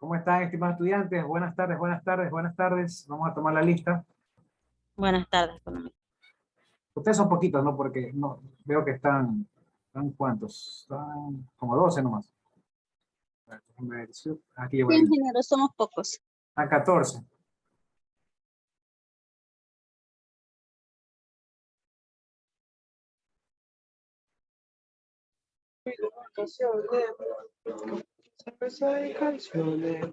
¿Cómo están, estimados estudiantes? Buenas tardes, buenas tardes, buenas tardes. Vamos a tomar la lista. Buenas tardes, economista. Ustedes son poquitos, ¿no? Porque no, veo que ¿están cuántos? Están como 12 nomás. A ver, déjenme ver, sí, aquí llevo Sí, ahí. ingeniero, somos pocos. A 14. Cerveza y canciones,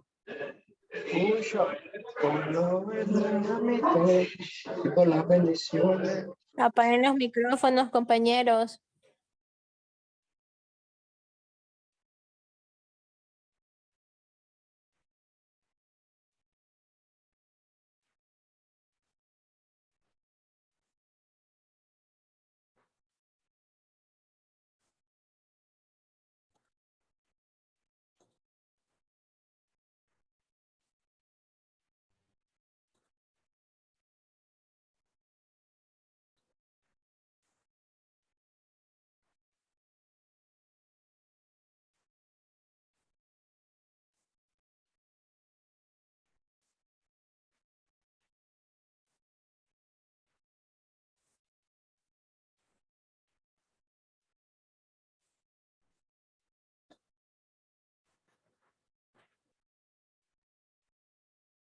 un shot con los amigos y por las bendiciones. Apaguen los micrófonos, compañeros.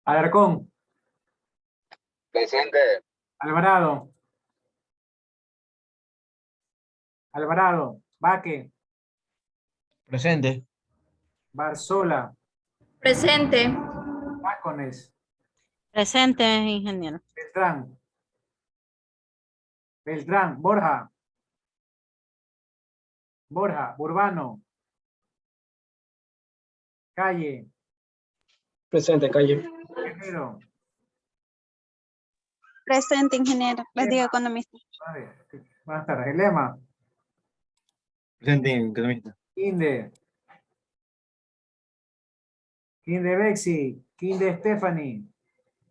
Alarcón, Presente. Alvarado, Alvarado, Baque, Presente. Barzola, Presente. Mácones, Presente, ingeniero. Beltrán, Beltrán, Borja, Urbano, Calle, Presente, calle. Guerrero. Presente, ingeniero. Les digo economista. A ver, buenas tardes. Lema, Presente, economista. Kinde, Kinde Bexi, Kinde Stephanie,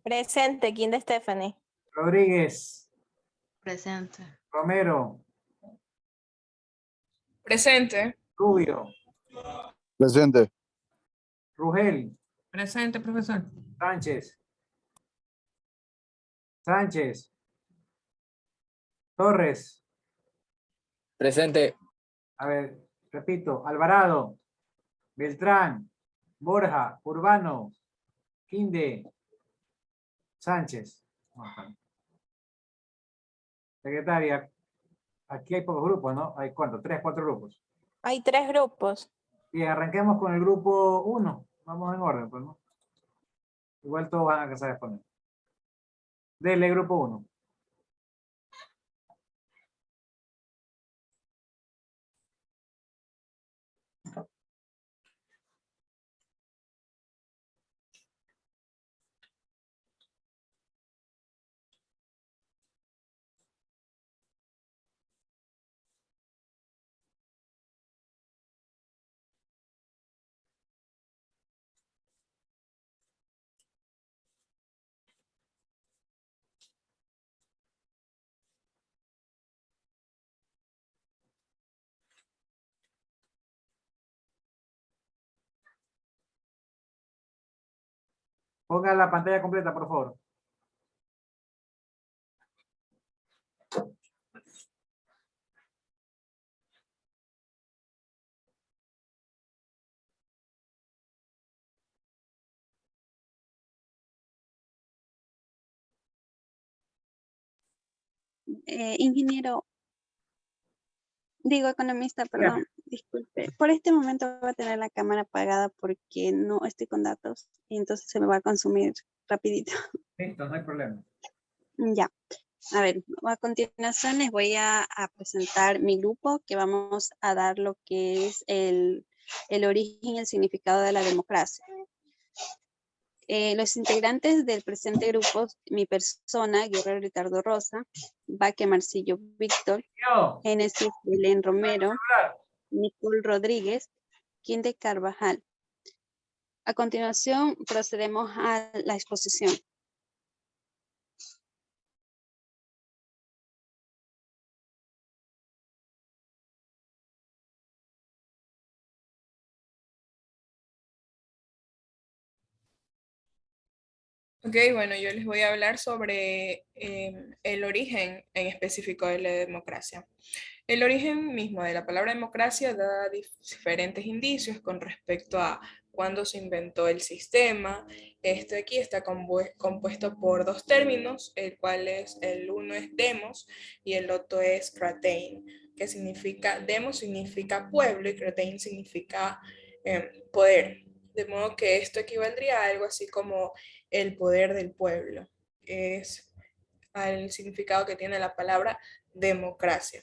Presente, Kinda Stephanie. Rodríguez, Presente. Romero, Presente. Rubio, Presente. Rugel, Presente, profesor. Sánchez, Sánchez, Torres, Presente. a ver, repito, Alvarado, Beltrán, Borja, Urbano, Kinde, Sánchez. Ajá. Secretaria, aquí hay pocos grupos, ¿no? ¿Hay cuántos? ¿Tres, cuatro grupos? Hay 3 grupos. Bien, arranquemos con el grupo 1. Vamos en orden, pues, ¿no? Igual todos van a alcanzar a exponer. Dele, grupo 1. Ponga la pantalla completa, por favor. Ingeniero, digo economista, perdón, disculpe. Por este momento voy a tener la cámara apagada porque no estoy con datos y entonces se me va a consumir rapidito. Listo, no hay problema. Ya. A ver, a continuación les voy a presentar mi grupo, que vamos a dar lo que es el origen y el significado de la democracia. Los integrantes del presente grupo, mi persona, Guerrero Ricardo Rosa, Baque Marcillo Víctor, Yo, Génesis Belén Romero, Nicole Rodríguez, Kinde Carvajal. A continuación procedemos a la exposición. Ok, bueno, yo les voy a hablar sobre el origen en específico de la democracia. El origen mismo de la palabra democracia da diferentes indicios con respecto a cuándo se inventó el sistema. Este aquí está compuesto por dos términos, el cual es, el uno es demos y el otro es kratein, que significa, demos significa pueblo y kratein significa poder. De modo que esto equivaldría a algo así como el poder del pueblo. Es al significado que tiene la palabra democracia.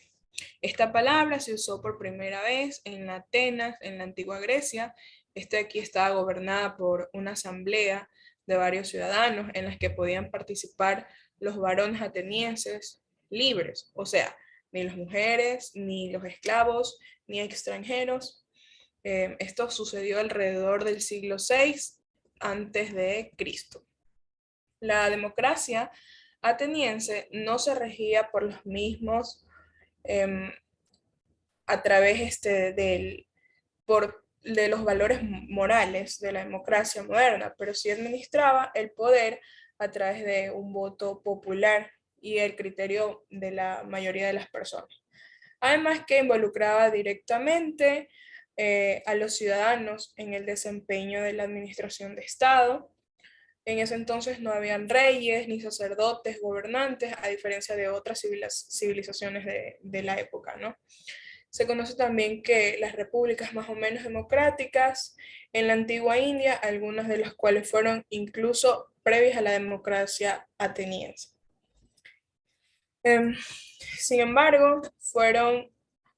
Esta palabra se usó por primera vez en Atenas, en la antigua Grecia. Este aquí estaba gobernada por una asamblea de varios ciudadanos en las que podían participar los varones atenienses libres, o sea, ni las mujeres, ni los esclavos, ni extranjeros. Esto sucedió alrededor del siglo VI antes de Cristo. La democracia ateniense no se regía por los mismos a través de los valores morales de la democracia moderna, pero sí administraba el poder a través de un voto popular y el criterio de la mayoría de las personas. Además que involucraba directamente a los ciudadanos en el desempeño de la administración de Estado. En ese entonces no habían reyes ni sacerdotes gobernantes, a diferencia de otras civilizaciones de la época, ¿no? Se conoce también que las repúblicas más o menos democráticas en la antigua India, algunas de las cuales fueron incluso previas a la democracia ateniense. Sin embargo, fueron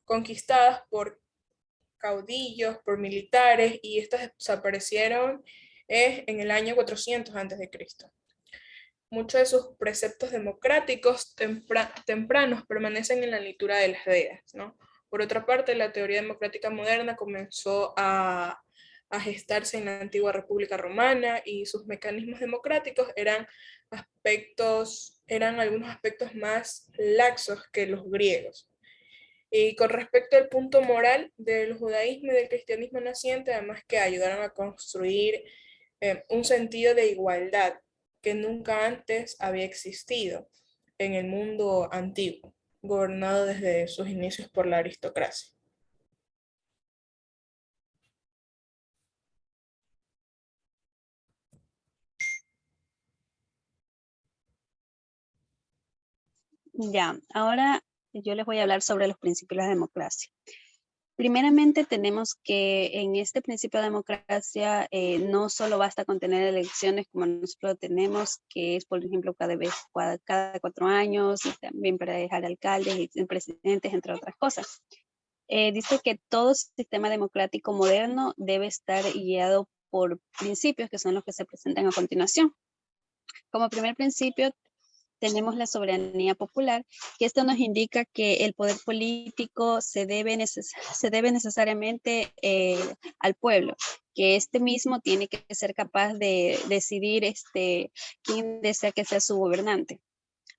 conquistadas por caudillos, por militares, y estas desaparecieron en el año 400 a.C. Muchos de sus preceptos democráticos tempranos permanecen en la literatura de las Vedas, ¿no? Por otra parte, la teoría democrática moderna comenzó a gestarse en la antigua República Romana y sus mecanismos democráticos eran algunos aspectos más laxos que los griegos. Y con respecto al punto moral del judaísmo y del cristianismo naciente, además que ayudaron a construir un sentido de igualdad que nunca antes había existido en el mundo antiguo, gobernado desde sus inicios por la aristocracia. Ya, ahora yo les voy a hablar sobre los principios de la democracia. Primeramente tenemos que en este principio de democracia no solo basta con tener elecciones como nosotros tenemos, que es por ejemplo cada 4 años, y también para dejar alcaldes y presidentes, entre otras cosas. Dice que todo sistema democrático moderno debe estar guiado por principios que son los que se presentan a continuación. Como primer principio tenemos la soberanía popular, que esto nos indica que el poder político se debe necesariamente al pueblo, que este mismo tiene que ser capaz de decidir quién desea que sea su gobernante.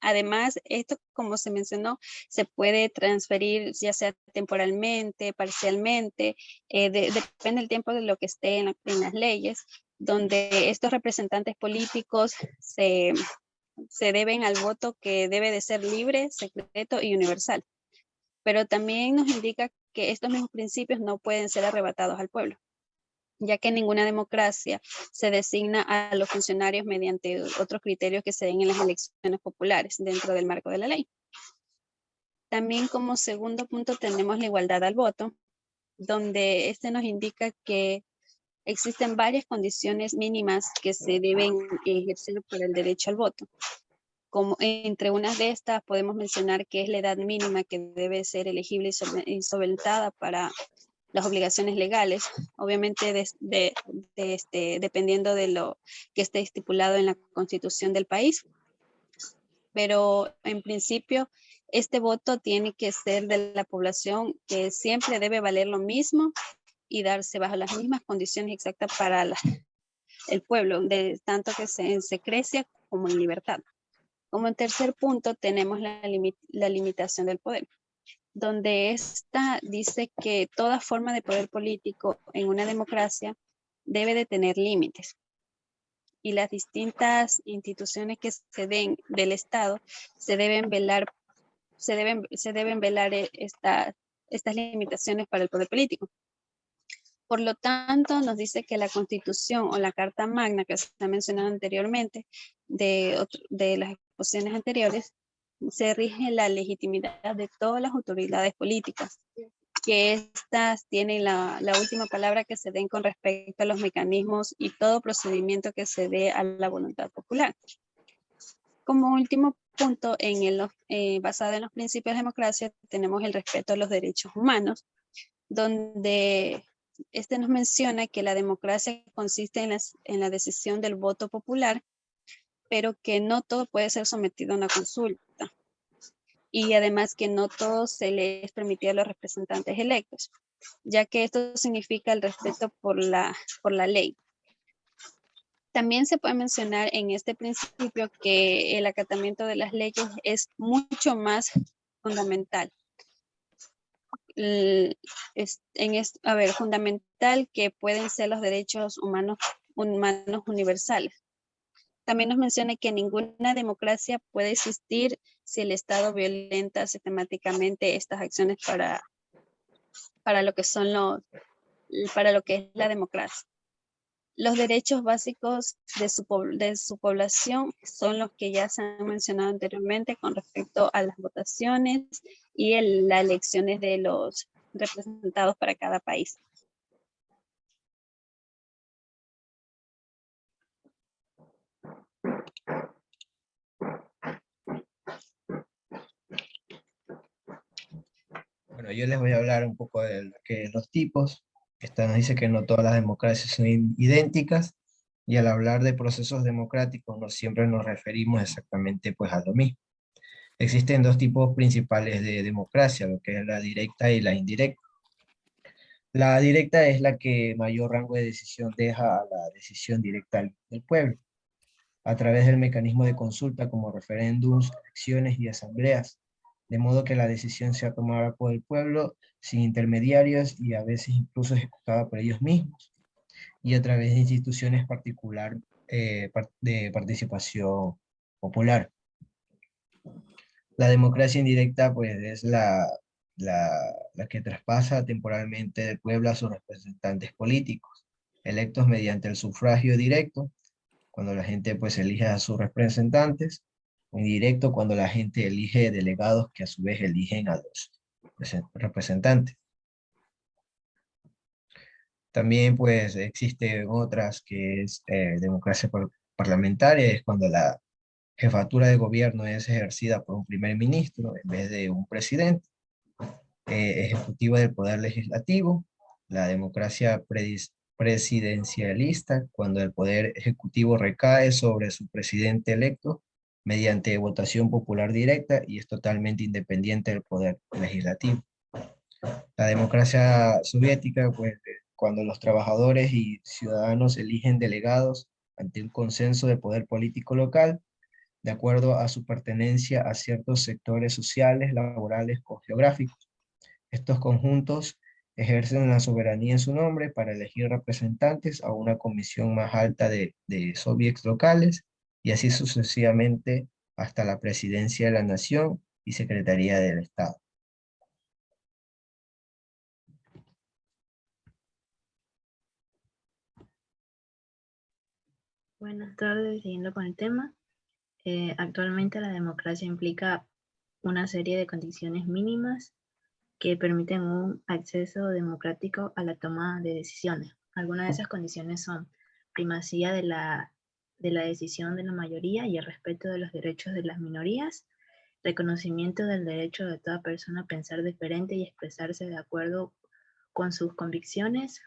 Además, esto, como se mencionó, se puede transferir ya sea temporalmente, parcialmente, depende del tiempo de lo que esté en las leyes, donde estos representantes políticos se deben al voto que debe de ser libre, secreto y universal. Pero también nos indica que estos mismos principios no pueden ser arrebatados al pueblo, ya que en ninguna democracia se designa a los funcionarios mediante otros criterios que se den en las elecciones populares dentro del marco de la ley. También como segundo punto tenemos la igualdad al voto, donde nos indica que existen varias condiciones mínimas que se deben ejercer para el derecho al voto. Como entre unas de estas podemos mencionar que es la edad mínima que debe ser elegible y solventada para las obligaciones legales, obviamente dependiendo de lo que esté estipulado en la Constitución del país. Pero en principio, este voto tiene que ser de la población, que siempre debe valer lo mismo y darse bajo las mismas condiciones exactas para el pueblo, de tanto que se crece como en libertad. Como en tercer punto tenemos la limitación del poder, donde esta dice que toda forma de poder político en una democracia debe de tener límites. y las distintas instituciones que se den del Estado se deben velar estas limitaciones para el poder político. Por lo tanto, nos dice que la Constitución o la Carta Magna que se ha mencionado anteriormente de las exposiciones anteriores, se rige la legitimidad de todas las autoridades políticas, que éstas tienen la última palabra que se den con respecto a los mecanismos y todo procedimiento que se dé a la voluntad popular. Como último punto, basado en los principios de democracia, tenemos el respeto a los derechos humanos, donde nos menciona que la democracia consiste en la decisión del voto popular, pero que no todo puede ser sometido a una consulta. Y además que no todo se le es permitido a los representantes electos, ya que esto significa el respeto por la ley. También se puede mencionar en este principio que el acatamiento de las leyes es mucho más fundamental. Fundamental que pueden ser los derechos humanos universales. También nos menciona que ninguna democracia puede existir si el Estado violenta sistemáticamente estas acciones para lo que es la democracia. Los derechos básicos de su población son los que ya se han mencionado anteriormente con respecto a las votaciones y las elecciones de los representados para cada país. Bueno, yo les voy a hablar un poco de los tipos. Esta nos dice que no todas las democracias son idénticas, y al hablar de procesos democráticos no siempre nos referimos exactamente pues a lo mismo. Existen dos tipos principales de democracia, lo que es la directa y la indirecta. La directa es la que mayor rango de decisión deja a la decisión directa del pueblo, a través del mecanismo de consulta como referéndums, elecciones y asambleas, de modo que la decisión sea tomada por el pueblo sin intermediarios y a veces incluso ejecutada por ellos mismos, y a través de instituciones de participación popular. La democracia indirecta pues es la que traspasa temporalmente del pueblo a sus representantes políticos, electos mediante el sufragio directo, cuando la gente pues elige a sus representantes, indirecto cuando la gente elige delegados que a su vez eligen a los representantes. También pues existen otras que es democracia parlamentaria, es cuando la jefatura de gobierno es ejercida por un primer ministro en vez de un presidente. Ejecutiva del poder legislativo, la democracia presidencialista, cuando el poder ejecutivo recae sobre su presidente electo mediante votación popular directa y es totalmente independiente del poder legislativo. La democracia soviética, pues, cuando los trabajadores y ciudadanos eligen delegados ante un consenso de poder político local, de acuerdo a su pertenencia a ciertos sectores sociales, laborales o geográficos. Estos conjuntos ejercen la soberanía en su nombre para elegir representantes a una comisión más alta de soviets locales y así sucesivamente hasta la presidencia de la nación y secretaría del Estado. Buenas tardes, siguiendo con el tema. Actualmente la democracia implica una serie de condiciones mínimas que permiten un acceso democrático a la toma de decisiones. Algunas de esas condiciones son primacía de la decisión de la mayoría y el respeto de los derechos de las minorías, reconocimiento del derecho de toda persona a pensar diferente y expresarse de acuerdo con sus convicciones,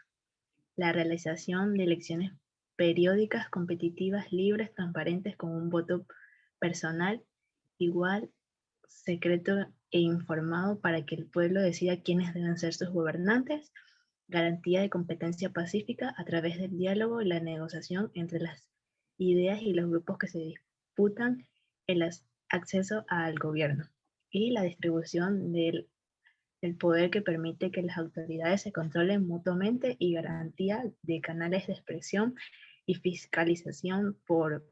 la realización de elecciones periódicas, competitivas, libres, transparentes, con un voto personal, igual, secreto e informado para que el pueblo decida quiénes deben ser sus gobernantes, garantía de competencia pacífica a través del diálogo y la negociación entre las ideas y los grupos que se disputan el acceso al gobierno, y la distribución del poder que permite que las autoridades se controlen mutuamente y garantía de canales de expresión y fiscalización por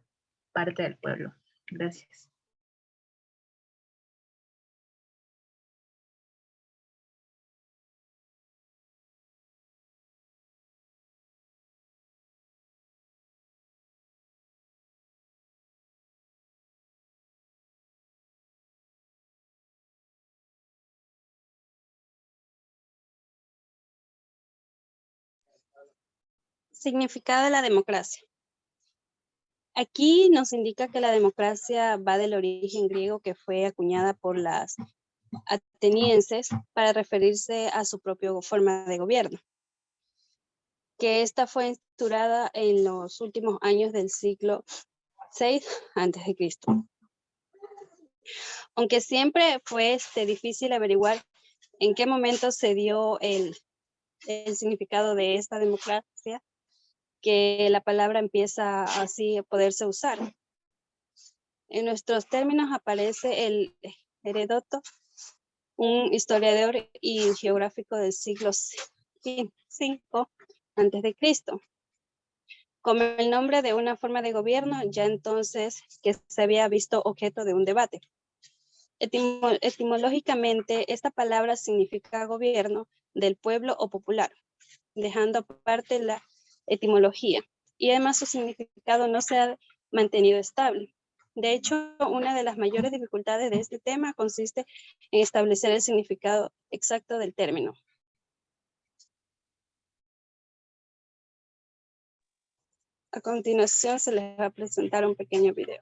parte del pueblo. Gracias. Significado de la democracia. Aquí nos indica que la democracia va del origen griego que fue acuñada por las atenienses para referirse a su propia forma de gobierno, que esta fue instaurada en los últimos años del siglo VI a.C. Aunque siempre fue difícil averiguar en qué momento se dio el significado de esta democracia, que la palabra empieza así a poderse usar. En nuestros términos aparece el Heródoto, un historiador y geográfico del siglo V a.C., como el nombre de una forma de gobierno, ya entonces que se había visto objeto de un debate. Etimológicamente, esta palabra significa gobierno del pueblo o popular, dejando aparte la etimología, y además su significado no se ha mantenido estable. De hecho, una de las mayores dificultades de este tema consiste en establecer el significado exacto del término. A continuación se les va a presentar un pequeño video.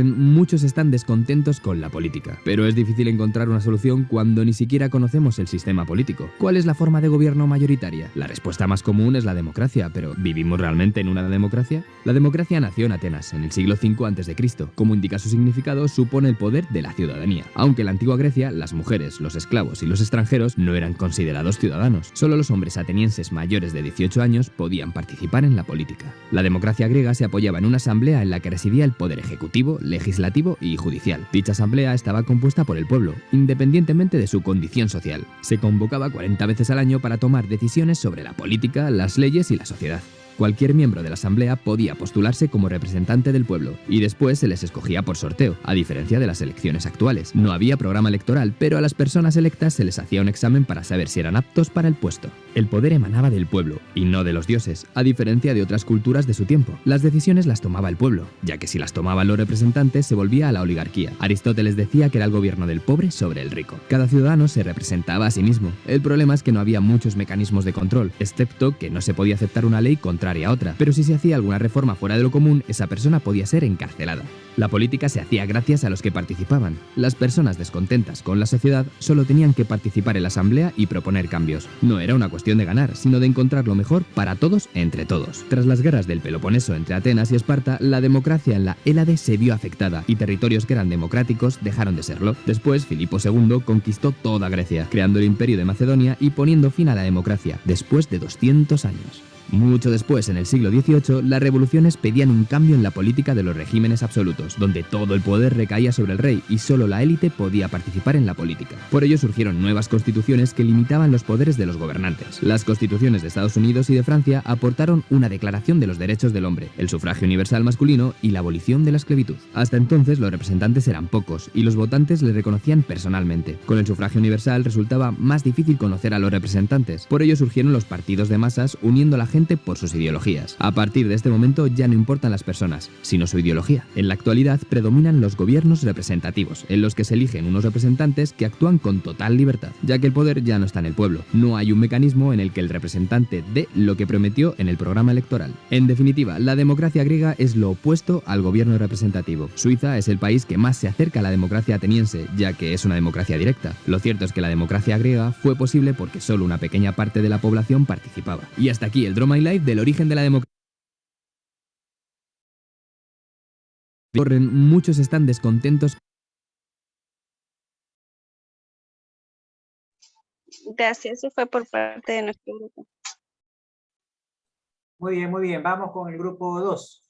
Muchos están descontentos con la política, pero es difícil encontrar una solución cuando ni siquiera conocemos el sistema político. ¿Cuál es la forma de gobierno mayoritaria? La respuesta más común es la democracia, pero ¿vivimos realmente en una democracia? La democracia nació en Atenas, en el siglo V a.C. Como indica su significado, supone el poder de la ciudadanía. Aunque en la antigua Grecia, las mujeres, los esclavos y los extranjeros no eran considerados ciudadanos. Solo los hombres atenienses mayores de 18 años podían participar en la política. La democracia griega se apoyaba en una asamblea en la que residía el poder ejecutivo, legislativo y judicial. Dicha asamblea estaba compuesta por el pueblo, independientemente de su condición social. Se convocaba 40 veces al año para tomar decisiones sobre la política, las leyes y la sociedad. Cualquier miembro de la asamblea podía postularse como representante del pueblo y después se les escogía por sorteo, a diferencia de las elecciones actuales. No había programa electoral, pero a las personas electas se les hacía un examen para saber si eran aptos para el puesto. El poder emanaba del pueblo y no de los dioses, a diferencia de otras culturas de su tiempo. Las decisiones las tomaba el pueblo, ya que si las tomaban los representantes se volvía a la oligarquía. Aristóteles decía que era el gobierno del pobre sobre el rico. Cada ciudadano se representaba a sí mismo. El problema es que no había muchos mecanismos de control, excepto que no se podía aceptar una ley contraria a otra, pero si se hacía alguna reforma fuera de lo común, esa persona podía ser encarcelada. La política se hacía gracias a los que participaban. Las personas descontentas con la sociedad solo tenían que participar en la asamblea y proponer cambios. No era una cuestión de ganar, sino de encontrar lo mejor para todos entre todos. Tras las guerras del Peloponeso entre Atenas y Esparta, la democracia en la Hélade se vio afectada y territorios que eran democráticos dejaron de serlo. Después, Filipo II conquistó toda Grecia, creando el Imperio de Macedonia y poniendo fin a la democracia, después de 200 años. Mucho después, en el siglo XVIII, las revoluciones pedían un cambio en la política de los regímenes absolutos, donde todo el poder recaía sobre el rey y solo la élite podía participar en la política. Por ello surgieron nuevas constituciones que limitaban los poderes de los gobernantes. Las constituciones de Estados Unidos y de Francia aportaron una declaración de los derechos del hombre, el sufragio universal masculino y la abolición de la esclavitud. Hasta entonces los representantes eran pocos y los votantes les reconocían personalmente. Con el sufragio universal resultaba más difícil conocer a los representantes. Por ello surgieron los partidos de masas uniendo a la gente por sus ideologías. A partir de este momento ya no importan las personas, sino su ideología. En la actualidad predominan los gobiernos representativos, en los que se eligen unos representantes que actúan con total libertad, ya que el poder ya no está en el pueblo. No hay un mecanismo en el que el representante dé lo que prometió en el programa electoral. En definitiva, la democracia griega es lo opuesto al gobierno representativo. Suiza es el país que más se acerca a la democracia ateniense, ya que es una democracia directa. Lo cierto es que la democracia griega fue posible porque solo una pequeña parte de la población participaba. Y hasta aquí el Draw My Life del origen de la democracia. Muchos están descontentos. Gracias, eso fue por parte de nuestro grupo. Muy bien, muy bien. Vamos con el grupo 2.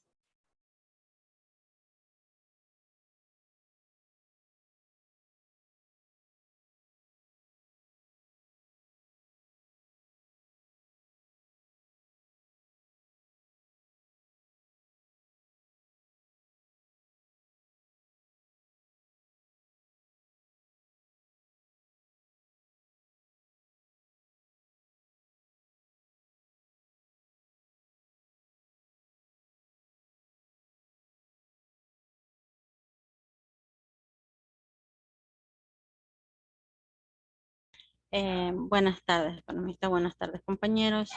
Buenas tardes, economista. Buenas tardes, compañeros.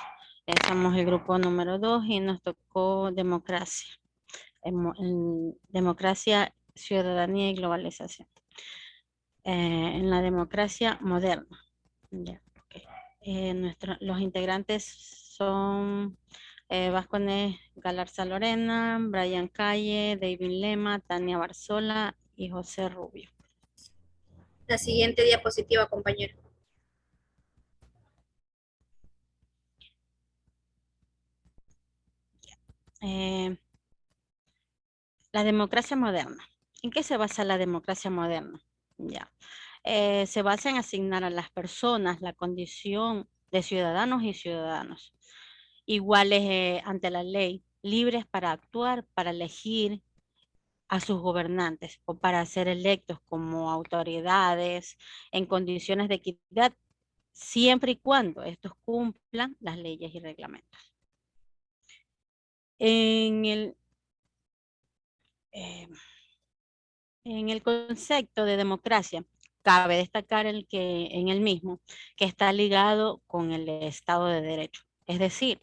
Somos el grupo número 2 y nos tocó democracia. Democracia, ciudadanía y globalización. En la democracia moderna. Ya, ok. Los integrantes son Vázquez Galarza Lorena, Brian Calle, David Lema, Tania Barzola y José Rubio. La siguiente diapositiva, compañero. La democracia moderna. ¿En qué se basa la democracia moderna? Ya. Se basa en asignar a las personas la condición de ciudadanos y ciudadanos, iguales ante la ley, libres para actuar, para elegir a sus gobernantes o para ser electos como autoridades en condiciones de equidad, siempre y cuando estos cumplan las leyes y reglamentos. En el concepto de democracia, cabe destacar en el mismo que está ligado con el Estado de Derecho. Es decir,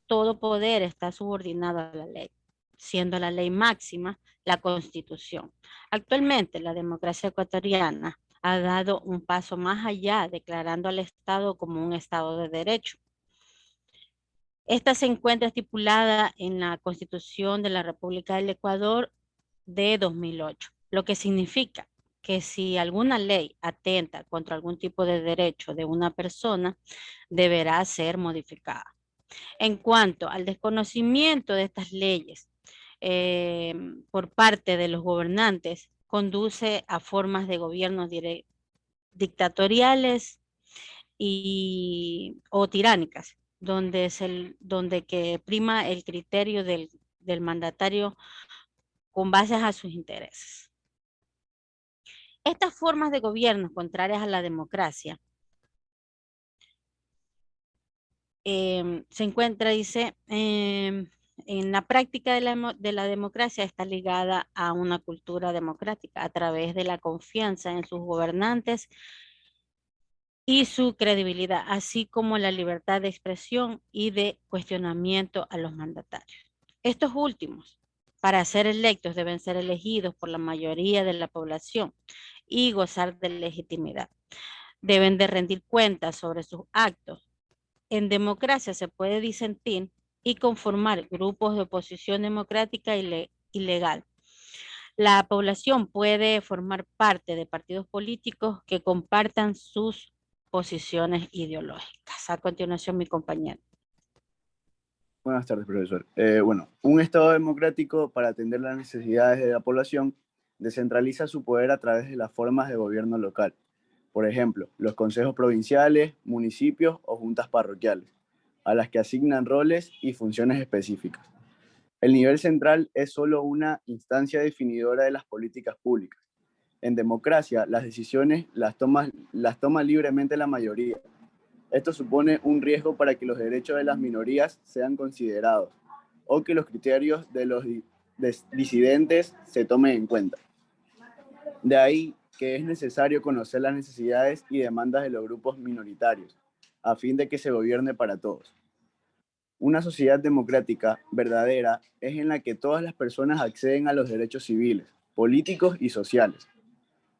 todo poder está subordinado a la ley, siendo la ley máxima la Constitución. Actualmente, la democracia ecuatoriana ha dado un paso más allá, declarando al Estado como un Estado de Derecho. Esta se encuentra estipulada en la Constitución de la República del Ecuador de 2008, lo que significa que si alguna ley atenta contra algún tipo de derecho de una persona, deberá ser modificada. En cuanto al desconocimiento de estas leyes por parte de los gobernantes, conduce a formas de gobiernos dictatoriales o tiránicas, donde que prima el criterio del mandatario con base a sus intereses. Estas formas de gobierno contrarias a la democracia se encuentra, dice, en la práctica de la democracia está ligada a una cultura democrática a través de la confianza en sus gobernantes y su credibilidad, así como la libertad de expresión y de cuestionamiento a los mandatarios. Estos últimos, para ser electos, deben ser elegidos por la mayoría de la población y gozar de legitimidad. Deben de rendir cuentas sobre sus actos. En democracia se puede disentir y conformar grupos de oposición democrática y legal. La población puede formar parte de partidos políticos que compartan sus posiciones ideológicas. A continuación, mi compañero. Buenas tardes, profesor. Un Estado democrático, para atender las necesidades de la población, descentraliza su poder a través de las formas de gobierno local. Por ejemplo, los consejos provinciales, municipios o juntas parroquiales, a las que asignan roles y funciones específicas. El nivel central es solo una instancia definidora de las políticas públicas. En democracia, las decisiones las toma libremente la mayoría. Esto supone un riesgo para que los derechos de las minorías sean considerados o que los criterios de los disidentes se tomen en cuenta. De ahí que es necesario conocer las necesidades y demandas de los grupos minoritarios, a fin de que se gobierne para todos. Una sociedad democrática verdadera es en la que todas las personas acceden a los derechos civiles, políticos y sociales,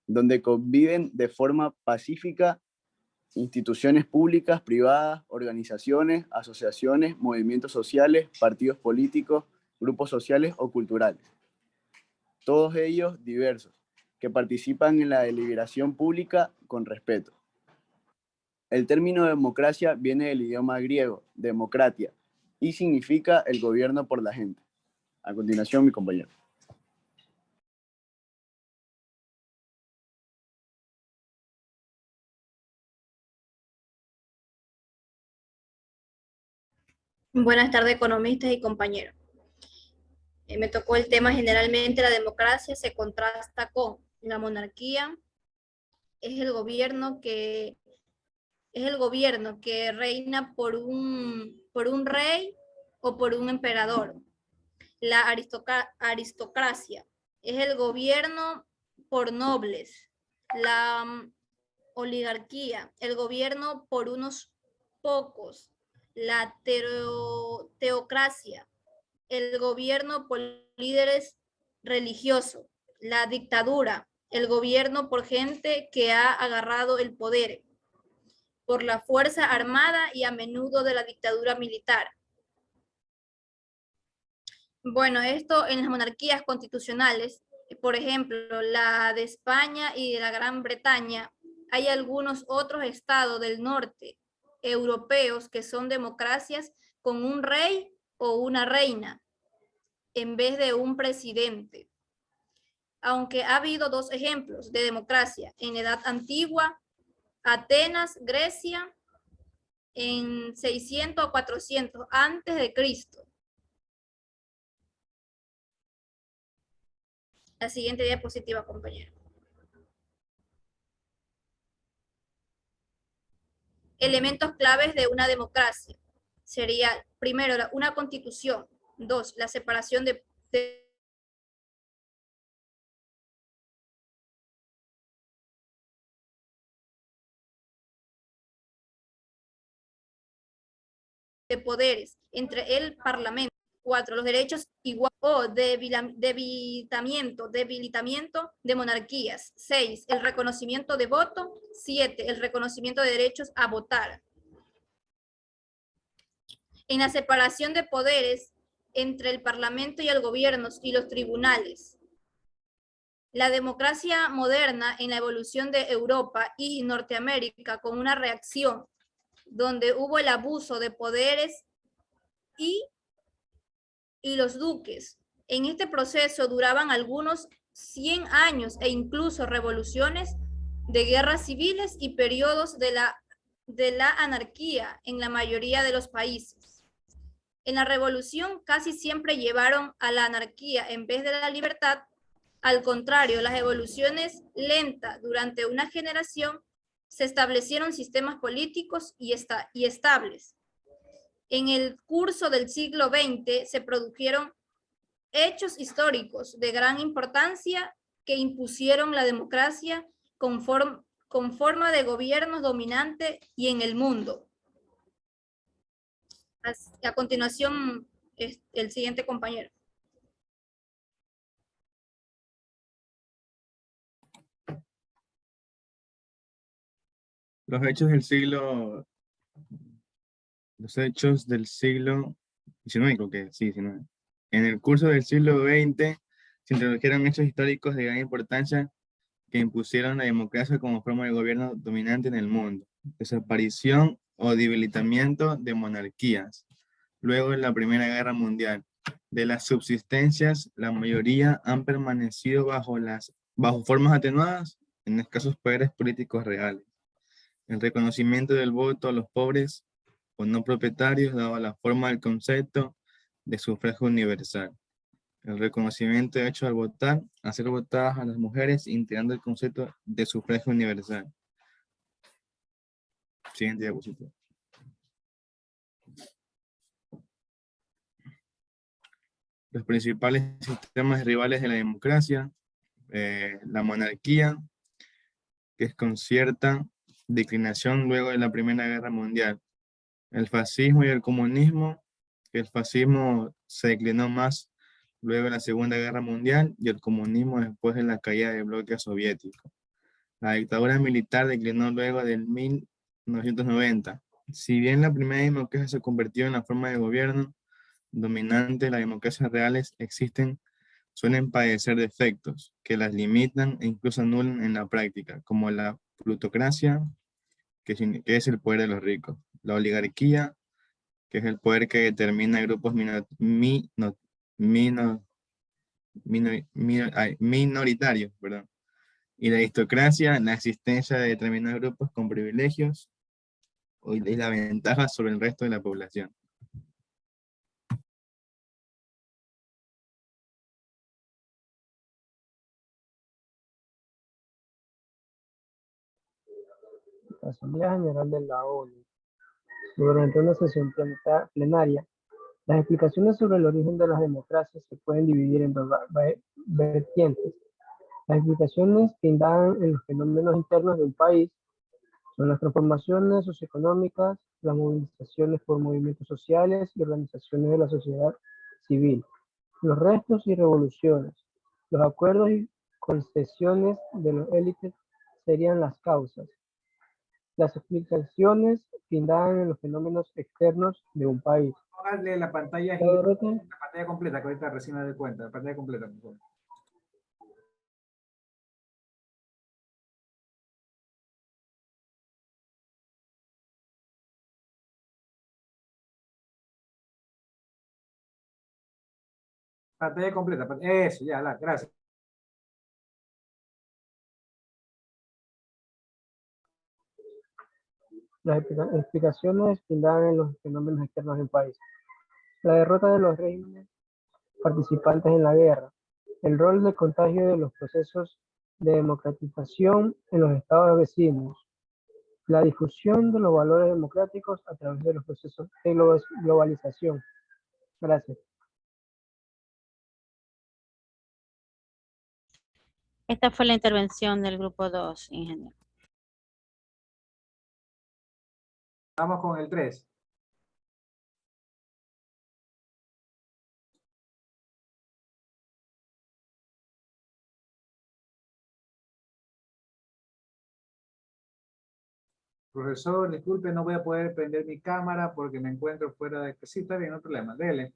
donde conviven de forma pacífica instituciones públicas, privadas, organizaciones, asociaciones, movimientos sociales, partidos políticos, grupos sociales o culturales. Todos ellos diversos, que participan en la deliberación pública con respeto. El término democracia viene del idioma griego, democratia, y significa el gobierno por la gente. A continuación, mi compañero. Buenas tardes, economistas y compañeros. Me tocó el tema generalmente la democracia se contrasta con la monarquía. Es el gobierno que reina por un rey o por un emperador. La aristocracia es el gobierno por nobles. La oligarquía, el gobierno por unos pocos. La teocracia, el gobierno por líderes religiosos. La dictadura, el gobierno por gente que ha agarrado el poder, por la fuerza armada y a menudo de la dictadura militar. Bueno, esto en las monarquías constitucionales, por ejemplo, la de España y de la Gran Bretaña, hay algunos otros estados del norte europeos que son democracias con un rey o una reina en vez de un presidente. Aunque ha habido dos ejemplos de democracia en la Edad Antigua, Atenas, Grecia, en 600 o 400 antes de Cristo. La siguiente diapositiva, compañero. Elementos claves de una democracia. Sería, primero, una constitución. Dos, la separación de poderes entre el Parlamento. 4. Los derechos iguales o debilitamiento de monarquías. 6. El reconocimiento de voto. 7. El reconocimiento de derechos a votar. En la separación de poderes entre el Parlamento y el gobierno y los tribunales. La democracia moderna en la evolución de Europa y Norteamérica con una reacción donde hubo el abuso de poderes y los duques. En este proceso duraban algunos 100 años e incluso revoluciones de guerras civiles y periodos de la anarquía en la mayoría de los países. En la revolución casi siempre llevaron a la anarquía en vez de la libertad. Al contrario, las evoluciones lentas durante una generación se establecieron sistemas políticos y estables. En el curso del siglo XX se produjeron hechos históricos de gran importancia que impusieron la democracia con forma de gobierno dominante y en el mundo. A continuación, el siguiente compañero. Los hechos del siglo XIX, creo que sí, XIX. En el curso del siglo XX se introdujeron hechos históricos de gran importancia que impusieron la democracia como forma de gobierno dominante en el mundo. Desaparición o debilitamiento de monarquías. Luego de la Primera Guerra Mundial. De las subsistencias, la mayoría han permanecido bajo formas atenuadas en escasos poderes políticos reales. El reconocimiento del voto a los pobres o no propietarios daba la forma del concepto de sufragio universal. El reconocimiento de hecho al votar, hacer votadas a las mujeres, integrando el concepto de sufragio universal. Siguiente diapositiva. Los principales sistemas rivales de la democracia, la monarquía, que es con cierta declinación luego de la Primera Guerra Mundial. El fascismo y el comunismo, que el fascismo se declinó más luego de la Segunda Guerra Mundial y el comunismo después de la caída del bloque soviético. La dictadura militar declinó luego del 1990. Si bien la primera democracia se convirtió en la forma de gobierno dominante, las democracias reales suelen padecer defectos que las limitan e incluso anulan en la práctica, como la plutocracia, que es el poder de los ricos. La oligarquía, que es el poder que determina grupos minoritarios, perdón. Y la aristocracia, la existencia de determinados grupos con privilegios y la ventaja sobre el resto de la población. La Asamblea General de la ONU, durante una sesión plenaria, las explicaciones sobre el origen de las democracias se pueden dividir en dos vertientes. Las explicaciones que indagan en los fenómenos internos de un país son las transformaciones socioeconómicas, las movilizaciones por movimientos sociales y organizaciones de la sociedad civil, los restos y revoluciones, los acuerdos y concesiones de las élites serían las causas. Las explicaciones que indagan en los fenómenos externos de un país. Darle la pantalla completa, que ahorita recién me doy cuenta, la pantalla completa, por favor. Pantalla completa, eso, ya, gracias. Las explicaciones que indagan en los fenómenos externos del país. La derrota de los regímenes participantes en la guerra. El rol de contagio de los procesos de democratización en los estados vecinos. La difusión de los valores democráticos a través de los procesos de globalización. Gracias. Esta fue la intervención del grupo 2, ingeniero. Vamos con el 3. Profesor, disculpe, no voy a poder prender mi cámara porque me encuentro fuera de... Sí, está bien, no hay problema, dele.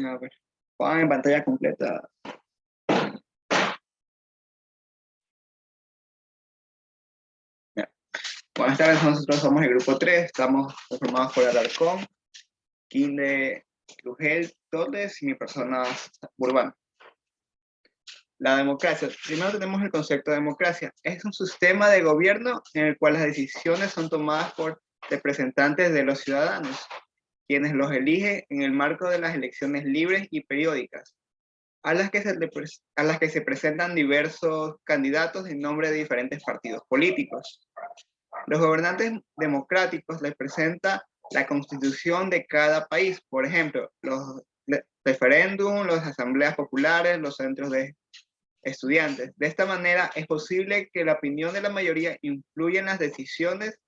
A ver, pongan en pantalla completa. Ya. Buenas tardes, nosotros somos el grupo 3, estamos conformados por Alarcón, Quinde, Lugel, Torres y mi persona Urbano. La democracia. Primero tenemos el concepto de democracia. Es un sistema de gobierno en el cual las decisiones son tomadas por representantes de los ciudadanos, quienes los eligen en el marco de las elecciones libres y periódicas, a las que se presentan diversos candidatos en nombre de diferentes partidos políticos. Los gobernantes democráticos les presenta la constitución de cada país, por ejemplo, los referéndums, las asambleas populares, los centros de estudiantes. De esta manera es posible que la opinión de la mayoría influya en las decisiones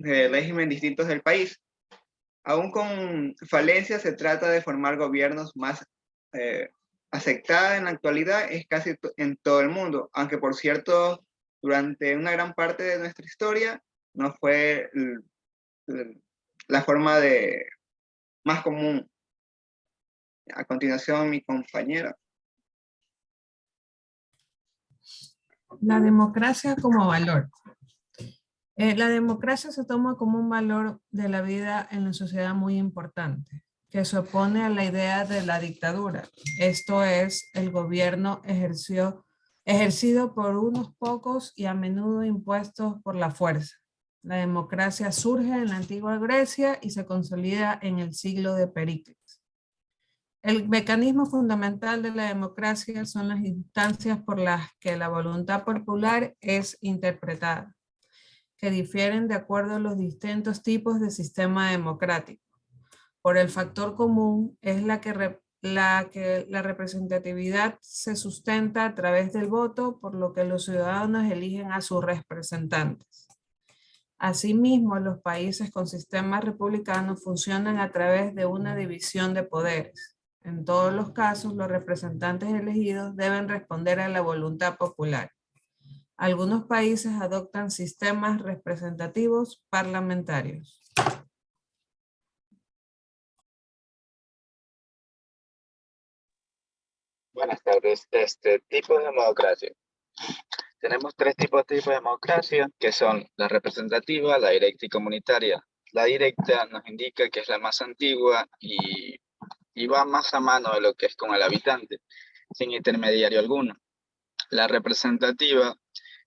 de régimen distintos del país. Aún con falencias, se trata de formar gobiernos más aceptada en la actualidad es casi en todo el mundo, aunque por cierto, durante una gran parte de nuestra historia no fue la forma más común. A continuación, mi compañera. La democracia como valor. La democracia se toma como un valor de la vida en la sociedad muy importante, que se opone a la idea de la dictadura. Esto es, el gobierno ejercido por unos pocos y a menudo impuestos por la fuerza. La democracia surge en la antigua Grecia y se consolida en el siglo de Pericles. El mecanismo fundamental de la democracia son las instancias por las que la voluntad popular es interpretada, que difieren de acuerdo a los distintos tipos de sistema democrático. Por el factor común es la representatividad se sustenta a través del voto, por lo que los ciudadanos eligen a sus representantes. Asimismo, los países con sistemas republicanos funcionan a través de una división de poderes. En todos los casos, los representantes elegidos deben responder a la voluntad popular. Algunos países adoptan sistemas representativos parlamentarios. Buenas tardes. Tipos de democracia. Tenemos tres tipos de democracia, que son la representativa, la directa y comunitaria. La directa nos indica que es la más antigua y va más a mano de lo que es con el habitante, sin intermediario alguno. La representativa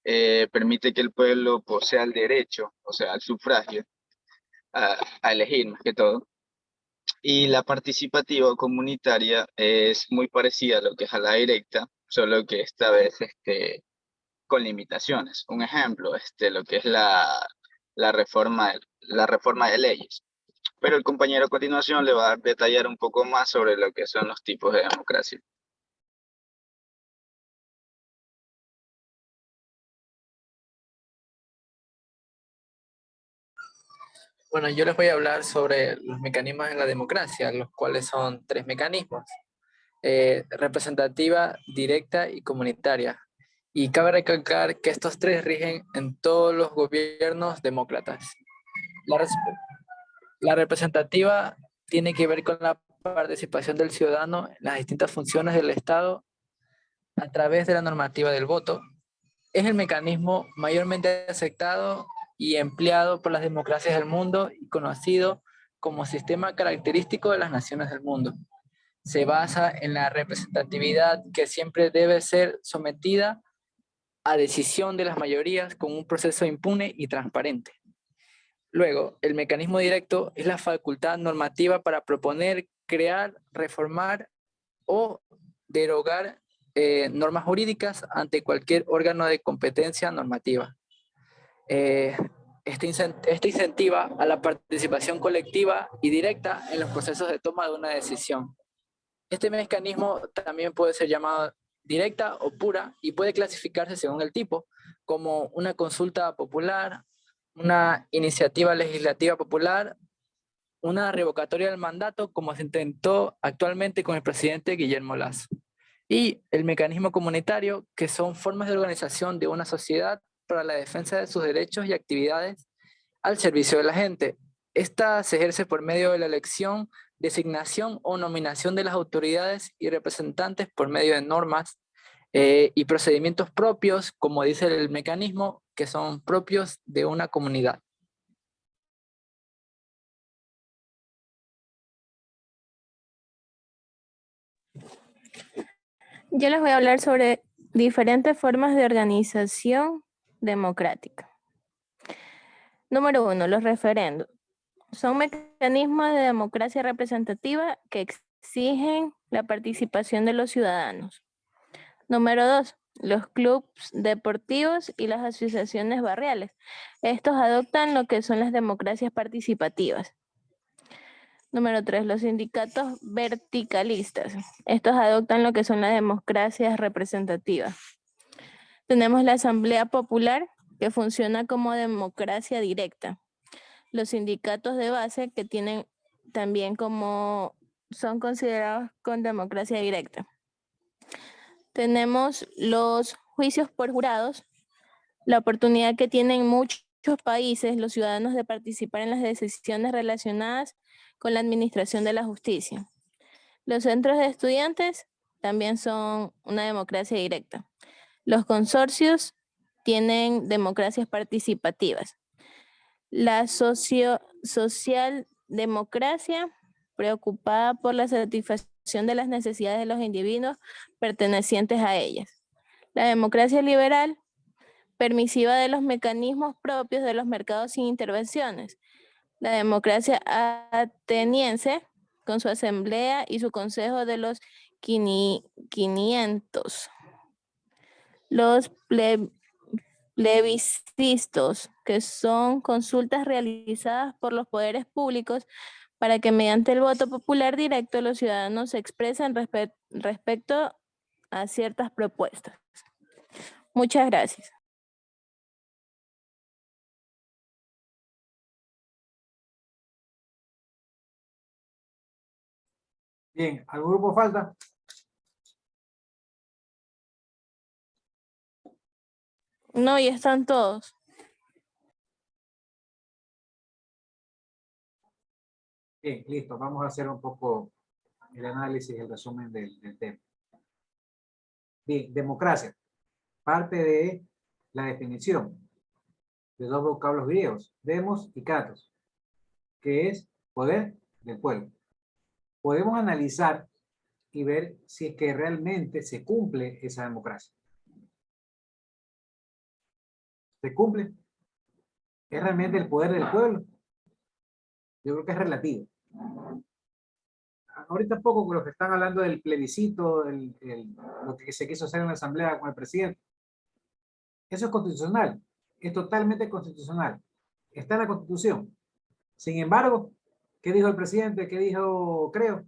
permite que el pueblo posea el derecho, o sea, el sufragio, a elegir más que todo. Y la participativa o comunitaria es muy parecida a lo que es a la directa, solo que esta vez con limitaciones. Un ejemplo, lo que es la reforma de leyes. Pero el compañero a continuación le va a detallar un poco más sobre lo que son los tipos de democracia. Bueno, yo les voy a hablar sobre los mecanismos en la democracia, los cuales son tres mecanismos: representativa, directa y comunitaria. Y cabe recalcar que estos tres rigen en todos los gobiernos demócratas. La representativa tiene que ver con la participación del ciudadano en las distintas funciones del Estado a través de la normativa del voto. Es el mecanismo mayormente aceptado y empleado por las democracias del mundo y conocido como sistema característico de las naciones del mundo. Se basa en la representatividad que siempre debe ser sometida a decisión de las mayorías con un proceso impune y transparente. Luego, el mecanismo directo es la facultad normativa para proponer, crear, reformar o derogar normas jurídicas ante cualquier órgano de competencia normativa. Este incentiva a la participación colectiva y directa en los procesos de toma de una decisión. Este mecanismo también puede ser llamado directa o pura y puede clasificarse según el tipo, como una consulta popular, una iniciativa legislativa popular, una revocatoria del mandato, como se intentó actualmente con el presidente Guillermo Lasso. Y el mecanismo comunitario, que son formas de organización de una sociedad para la defensa de sus derechos y actividades al servicio de la gente. Esta se ejerce por medio de la elección, designación o nominación de las autoridades y representantes por medio de normas y procedimientos propios, como dice el mecanismo, que son propios de una comunidad. Yo les voy a hablar sobre diferentes formas de organización democrática. Número 1, los referendos. Son mecanismos de democracia representativa que exigen la participación de los ciudadanos. Número 2, los clubes deportivos y las asociaciones barriales. Estos adoptan lo que son las democracias participativas. Número 3, los sindicatos verticalistas. Estos adoptan lo que son las democracias representativas. Tenemos la Asamblea Popular, que funciona como democracia directa. Los sindicatos de base, que tienen también son considerados con democracia directa. Tenemos los juicios por jurados, la oportunidad que tienen muchos países los ciudadanos de participar en las decisiones relacionadas con la administración de la justicia. Los centros de estudiantes también son una democracia directa. Los consorcios tienen democracias participativas. La socialdemocracia, preocupada por la satisfacción de las necesidades de los individuos pertenecientes a ellas. La democracia liberal, permisiva de los mecanismos propios de los mercados sin intervenciones. La democracia ateniense, con su asamblea y su consejo de los 500. Los plebiscitos, que son consultas realizadas por los poderes públicos para que mediante el voto popular directo los ciudadanos se expresen respecto a ciertas propuestas. Muchas gracias. Bien, ¿algún grupo falta? No, ya están todos. Bien, listo. Vamos a hacer un poco el análisis, el resumen del tema. Bien, democracia. Parte de la definición de dos vocablos griegos, demos y kratos, que es poder del pueblo. Podemos analizar y ver si es que realmente se cumple esa democracia. ¿Se cumple? ¿Es realmente el poder del pueblo? Yo creo que es relativo. Ahorita poco con los que están hablando del plebiscito, lo que se quiso hacer en la asamblea con el presidente. Eso es constitucional, es totalmente constitucional. Está en la Constitución. Sin embargo, ¿qué dijo el presidente? ¿Qué dijo Creo?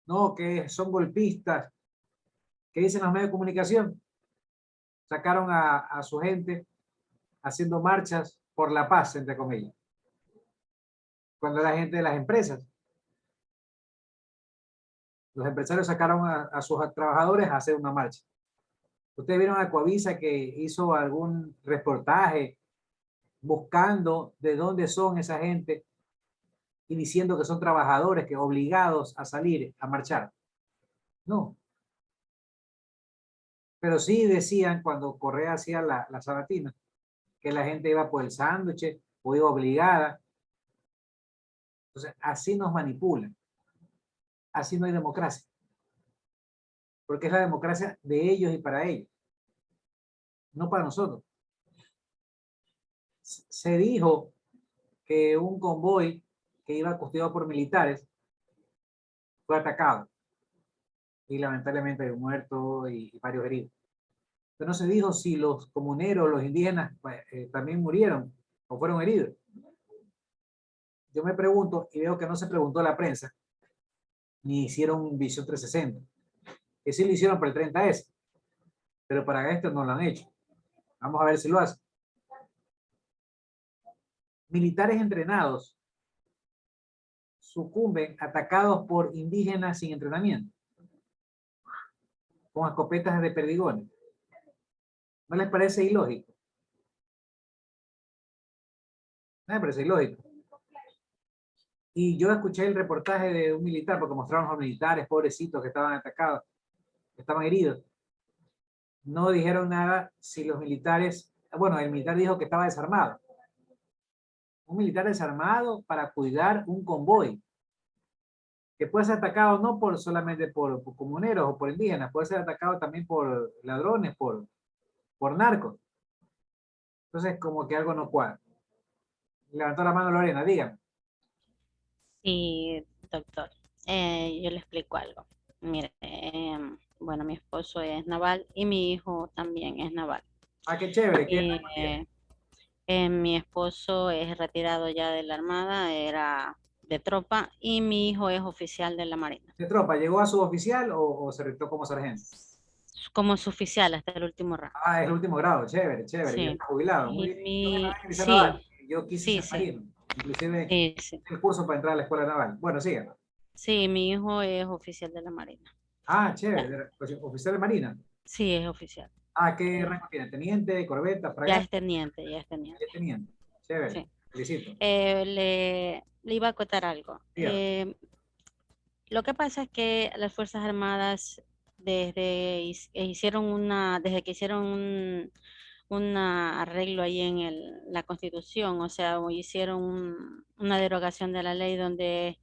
No, que son golpistas. ¿Qué dicen los medios de comunicación? Sacaron a su gente haciendo marchas por la paz, entre comillas. Cuando la gente de las empresas. Los empresarios sacaron a sus trabajadores a hacer una marcha. Ustedes vieron a Coavisa que hizo algún reportaje buscando de dónde son esa gente y diciendo que son trabajadores que obligados a salir a marchar. No. Pero sí decían cuando Correa hacía la sabatina que la gente iba por el sándwich o iba obligada. Entonces, así nos manipulan. Así no hay democracia. Porque es la democracia de ellos y para ellos. No para nosotros. Se dijo que un convoy que iba custodiado por militares fue atacado. Y lamentablemente hay un muerto y varios heridos. Pero no se dijo si los comuneros, los indígenas, también murieron o fueron heridos. Yo me pregunto, y veo que no se preguntó a la prensa, ni hicieron Visión 360. Que sí lo hicieron para el 30S, pero para esto no lo han hecho. Vamos a ver si lo hacen. Militares entrenados sucumben atacados por indígenas sin entrenamiento, con escopetas de perdigones. ¿No les parece ilógico? No me parece ilógico. Y yo escuché el reportaje de un militar, porque mostraron a los militares, pobrecitos, que estaban atacados, que estaban heridos. No dijeron nada si los militares, bueno, el militar dijo que estaba desarmado. Un militar desarmado para cuidar un convoy, que puede ser atacado no solamente por comuneros o por indígenas, puede ser atacado también por ladrones, por narcos. Entonces, como que algo no cuadra. Levantó la mano Lorena, dígame. Sí, doctor. Yo le explico algo. Mire, bueno, mi esposo es naval y mi hijo también es naval. Ah, qué chévere. ¿Qué mi esposo es retirado ya de la Armada, era de tropa, y mi hijo es oficial de la Marina. ¿De tropa? ¿Llegó a suboficial o se retiró como sargento? Como suboficial hasta el último rango. Ah, es el último grado, chévere, chévere. Sí. Ya está jubilado. Muy bien. Yo quise ser marino. Inclusive el curso para entrar a la escuela naval. Bueno, síganlo. Sí, mi hijo es oficial de la Marina. Ah, chévere. ¿Oficial de Marina? Sí, es oficial. Ah, ¿qué rango tiene? ¿Teniente, corbeta, fragata? Ya es teniente, ya es teniente. Ya es teniente. Chévere. Sí. Felicito. Le iba a acotar algo. Lo que pasa es que las Fuerzas Armadas desde que hicieron un arreglo ahí en la Constitución, o sea, hicieron una derogación de la ley donde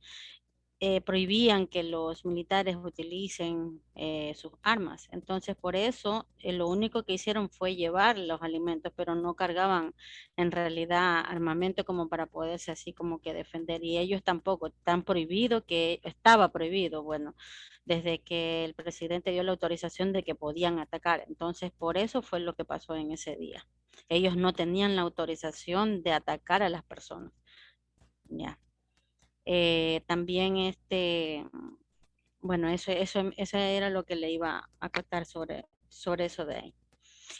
prohibían que los militares utilicen sus armas. Entonces, por eso, lo único que hicieron fue llevar los alimentos, pero no cargaban en realidad armamento como para poderse así como que defender. Y ellos tampoco, estaba prohibido, bueno, desde que el presidente dio la autorización de que podían atacar. Entonces, por eso fue lo que pasó en ese día. Ellos no tenían la autorización de atacar a las personas. Ya. También bueno, eso era lo que le iba a contar sobre eso de ahí.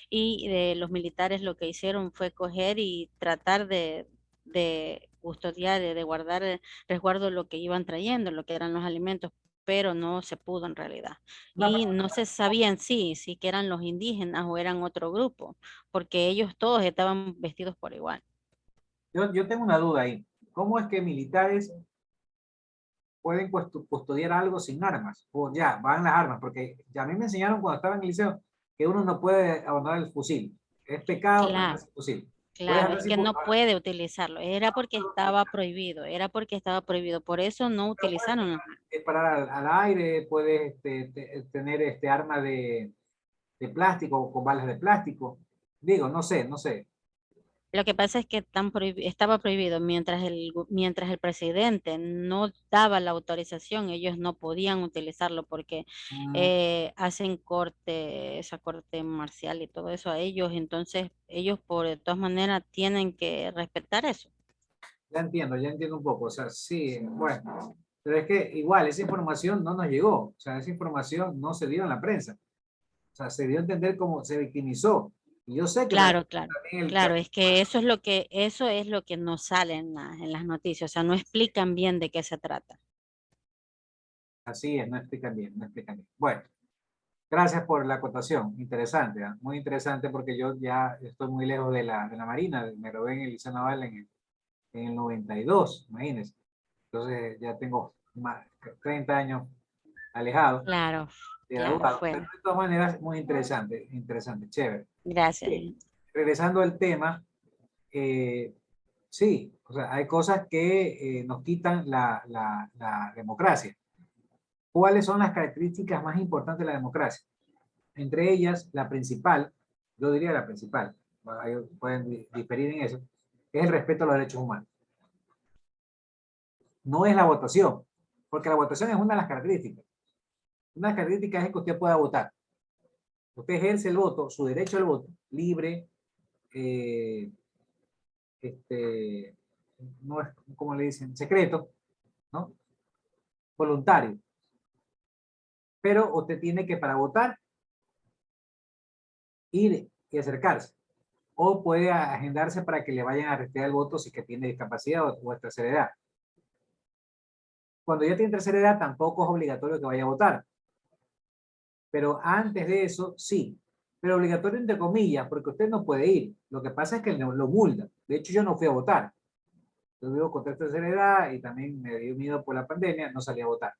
Y de los militares lo que hicieron fue coger y tratar de custodiar, de guardar resguardo lo que iban trayendo, lo que eran los alimentos, pero no se pudo en realidad. Y no se sabía en sí si que eran los indígenas o eran otro grupo, porque ellos todos estaban vestidos por igual. Yo tengo una duda ahí. ¿Cómo es que militares pueden custodiar algo sin armas, o ya, van las armas, porque ya a mí me enseñaron cuando estaba en el liceo que uno no puede abandonar el fusil. Es pecado andar Claro, sin fusil. Puedes claro, andar es sin que no fusil. puede utilizarlo. Era porque estaba prohibido, era porque estaba prohibido. Por eso no utilizaron las armas. Disparar al aire, puedes tener arma de plástico, con balas de plástico. Digo, no sé, no sé. Lo que pasa es que estaba prohibido mientras el presidente no daba la autorización, ellos no podían utilizarlo porque hacen esa corte marcial y todo eso a ellos, entonces ellos por de todas maneras tienen que respetar eso. Ya entiendo un poco. O sea, sí, bueno. Pero es que igual, esa información no nos llegó. O sea, esa información no se dio en la prensa. O sea, se dio a entender cómo se victimizó. Y yo sé que Claro, claro, también claro, es que eso es lo que no sale en las noticias, o sea, no explican bien de qué se trata. así es, no explican bien, no explican bien. Bueno, gracias por la acotación. Interesante, ¿ah? Muy interesante porque yo ya estoy muy lejos de la Marina. Me gradué en el Liceo Naval en el 92, imagínense. Entonces ya tengo más 30 años alejado Claro, de claro, graduado. fue. Pero de todas maneras, muy interesante, interesante, chévere. Gracias. Bien, regresando al tema, sí, o sea, hay cosas que nos quitan la democracia. ¿Cuáles son las características más importantes de la democracia? Entre ellas, la principal, yo diría la principal, pueden diferir en eso, es el respeto a los derechos humanos. No es la votación, porque la votación es una de las características. Una de las características es que usted pueda votar. Usted ejerce el voto, su derecho al voto, libre, no es, como le dicen, secreto, ¿no? Voluntario. Pero usted tiene que, para votar, ir y acercarse. O puede agendarse para que le vayan a retirar el voto si que tiene discapacidad o es tercera edad. Cuando ya tiene tercera edad, tampoco es obligatorio que vaya a votar. Pero antes de eso, sí. Pero obligatorio entre comillas, porque usted no puede ir. Lo que pasa es que lo multan. De hecho, yo no fui a votar. Yo vivo con tercera edad y también me dio miedo por la pandemia, no salí a votar.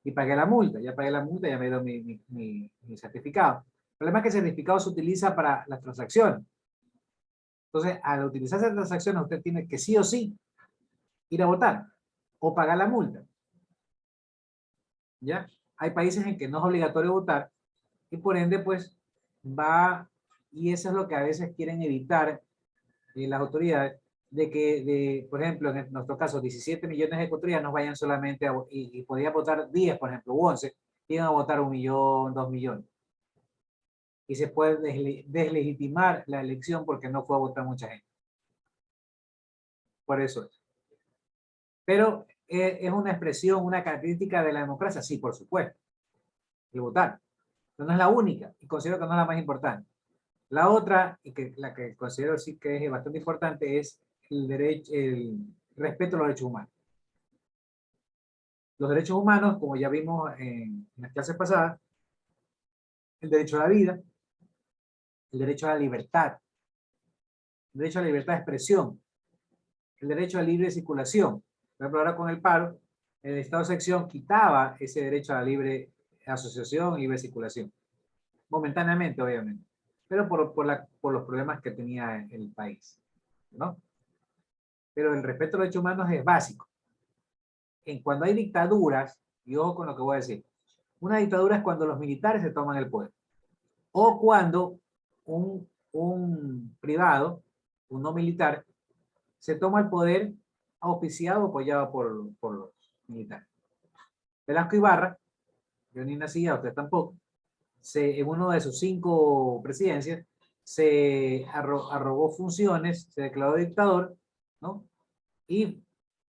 Y pagué la multa, ya pagué la multa, ya me dio mi certificado. El problema es que el certificado se utiliza para las transacciones. Entonces, al utilizar esas transacciones, usted tiene que sí o sí ir a votar o pagar la multa. ¿Ya? Hay países en que no es obligatorio votar y por ende, pues, va, y eso es lo que a veces quieren evitar las autoridades, de que, por ejemplo, en nuestro caso, 17 millones de ecuatorianos vayan solamente y podían votar 10, por ejemplo, u 11, iban a votar 1 millón, 2 millones. Y se puede deslegitimar la elección porque no fue a votar mucha gente. Por eso es. Pero es una expresión, una característica de la democracia, sí, por supuesto, el votar. Pero no es la única, y considero que no es la más importante. La otra, y que la que considero sí que es bastante importante, es el respeto a los derechos humanos. Los derechos humanos, como ya vimos en las clases pasadas, el derecho a la vida, el derecho a la libertad, el derecho a la libertad de expresión, el derecho a libre circulación. Por ejemplo, ahora con el paro, el estado de sección quitaba ese derecho a la libre asociación y libre circulación. Momentáneamente, obviamente. Pero por los problemas que tenía el país, ¿no? Pero el respeto a los derechos humanos es básico. Cuando hay dictaduras, y ojo con lo que voy a decir, una dictadura es cuando los militares se toman el poder. O cuando un privado, un no militar, se toma el poder auspiciado o apoyado por los militares. Velasco Ibarra, yo ni nacía, usted tampoco, en uno de sus 5 presidencias, se arrogó funciones, se declaró dictador, ¿no? Y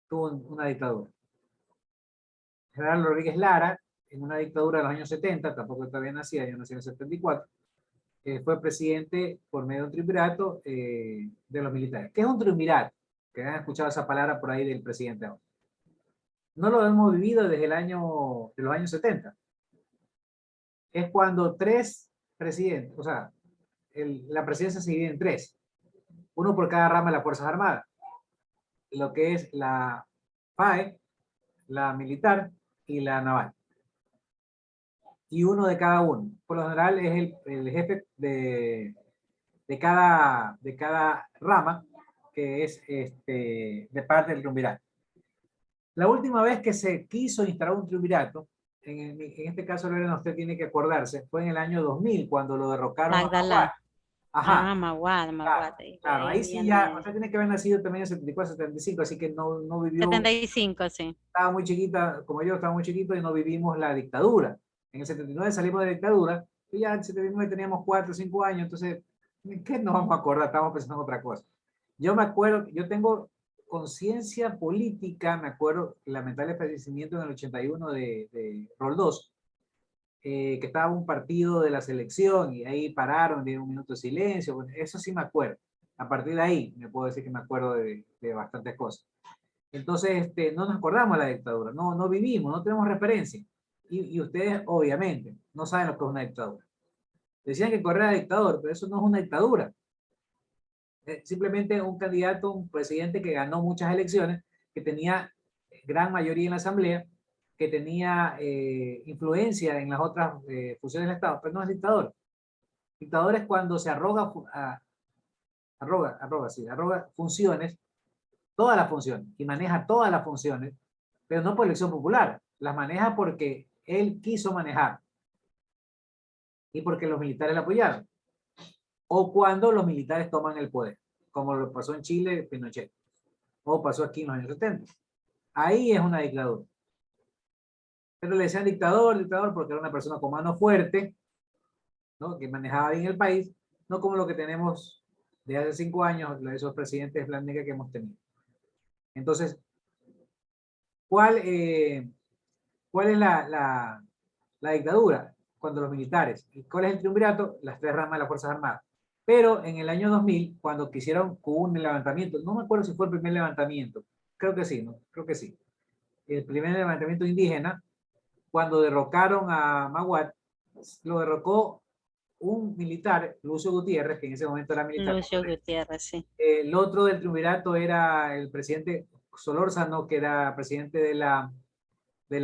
tuvo una dictadura. General Rodríguez Lara, en una dictadura de los años 70, tampoco todavía nacía, yo nací en el 74, fue presidente por medio de un triunvirato de los militares. ¿Qué es un triunvirato? Que han escuchado esa palabra por ahí del presidente ahora. No lo hemos vivido desde los años 70. Es cuando 3 presidentes, o sea, la presidencia se divide en 3, uno por cada rama de las Fuerzas Armadas. Lo que es la FAE, la militar y la naval. Y uno de cada uno. Por lo general es el jefe de cada rama, que es de parte del triunvirato. La última vez que se quiso instalar un triunvirato, en este caso, Lorena, usted tiene que acordarse, fue en el año 2000, cuando lo derrocaron a Maguad. Ajá. Ah, Maguad. Claro, ahí sí ya, usted tiene que haber nacido también en 74, 75, así que no vivió. 75, sí. Estaba muy chiquita, como yo, estaba muy chiquito y no vivimos la dictadura. En el 79 salimos de la dictadura, y ya en el 79 teníamos 4 o 5 años, entonces, ¿qué nos vamos a acordar? Estábamos pensando en otra cosa. Yo me acuerdo, yo tengo conciencia política, me acuerdo el lamentable fallecimiento en el 81 de Roldós, que estaba un partido de la selección y ahí pararon, dieron un minuto de silencio, bueno, eso sí me acuerdo. A partir de ahí me puedo decir que me acuerdo de bastantes cosas. Entonces, no nos acordamos de la dictadura, no vivimos, no tenemos referencia. Y ustedes, obviamente, no saben lo que es una dictadura. Decían que Correa era dictador, pero eso no es una dictadura. Simplemente un candidato, un presidente que ganó muchas elecciones, que tenía gran mayoría en la asamblea, que tenía influencia en las otras funciones del Estado, pero no es dictador. Dictador es cuando se arroga funciones, todas las funciones, y maneja todas las funciones, pero no por elección popular, las maneja porque él quiso manejar y porque los militares le apoyaron. O cuando los militares toman el poder, como lo pasó en Chile, Pinochet, o pasó aquí en los años 70. Ahí es una dictadura. Pero le decían dictador porque era una persona con mano fuerte, ¿no? Que manejaba bien el país, no como lo que tenemos de hace 5 años, esos presidentes blandengues que hemos tenido. Entonces, ¿cuál es la dictadura? Cuando los militares. ¿Y cuál es el triunvirato? Las 3 ramas de las Fuerzas Armadas. Pero en el año 2000, cuando quisieron con un levantamiento, no me acuerdo si fue el primer levantamiento, creo que sí, ¿no? Creo que sí. El primer levantamiento indígena, cuando derrocaron a Maguad, lo derrocó un militar, Lucio Gutiérrez, que en ese momento era militar. Lucio Gutiérrez, sí. El otro del triunvirato era el presidente Solórzano, que era presidente de la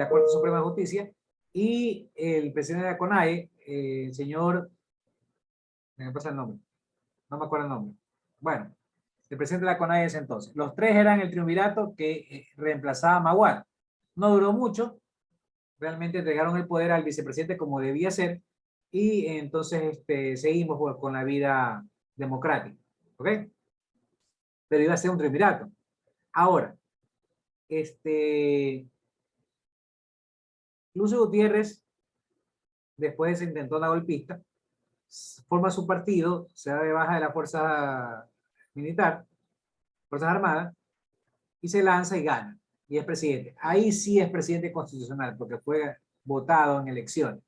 Corte Suprema de Justicia, y el presidente de la CONAIE, el señor, me pasa el nombre, no me acuerdo el nombre. Bueno, el presidente de la CONAIE ese entonces. Los 3 eran el triunvirato que reemplazaba a Maguad. No duró mucho, realmente entregaron el poder al vicepresidente como debía ser, y entonces seguimos con la vida democrática, ¿ok? Pero iba a ser un triunvirato. Ahora, Lucio Gutiérrez, después se intentó la golpista, forma su partido, se da de baja de la fuerza militar, Fuerzas Armadas, y se lanza y gana, y es presidente. Ahí sí es presidente constitucional, porque fue votado en elecciones.